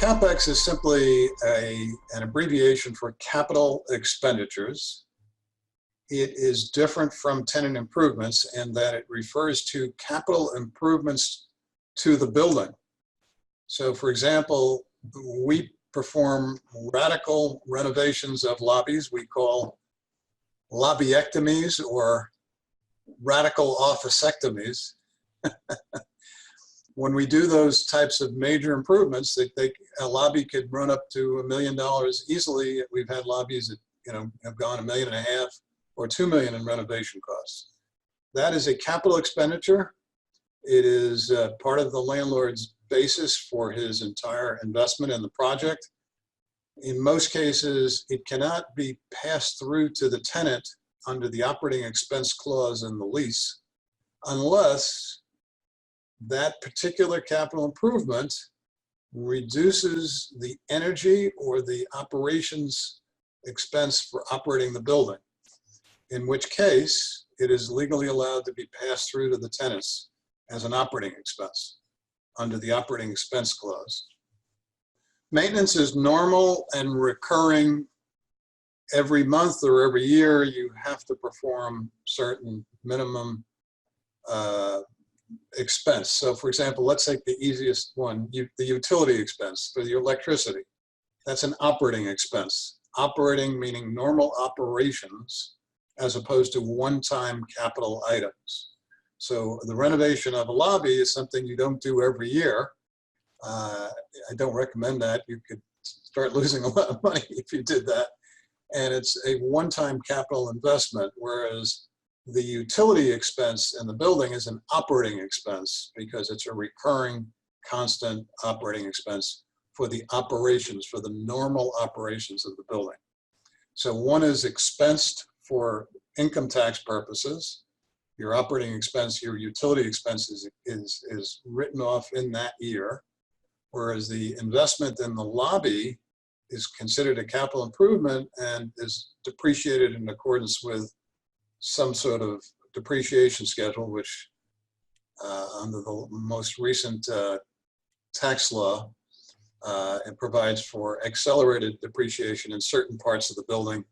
CapEx is simply an abbreviation for capital expenditures. It is different from tenant improvements in that it refers to capital improvements to the building. So for example, we perform radical renovations of lobbies we call lobby-ectomies or radical officectomies. When we do those types of major improvements, a lobby could run up to $1 million easily. We've had lobbies that have gone $1.5 million or $2 million in renovation costs. That is a capital expenditure. It is part of the landlord's basis for his entire investment in the project. In most cases, it cannot be passed through to the tenant under the operating expense clause in the lease unless that particular capital improvement reduces the energy or the operations expense for operating the building, in which case it is legally allowed to be passed through to the tenants as an operating expense under the operating expense clause. Maintenance is normal and recurring. Every month or every year, you have to perform certain minimum expense. So for example, let's take the easiest one, the utility expense for your electricity. That's an operating expense. Operating meaning normal operations as opposed to one-time capital items. So the renovation of a lobby is something you don't do every year. I don't recommend that. You could start losing a lot of money if you did that. And it's a one-time capital investment, whereas the utility expense in the building is an operating expense because it's a recurring, constant operating expense for the operations, for the normal operations of the building. So one is expensed for income tax purposes. Your operating expense, your utility expense is written off in that year, whereas the investment in the lobby is considered a capital improvement and is depreciated in accordance with some sort of depreciation schedule, which under the most recent tax law, it provides for accelerated depreciation in certain parts of the building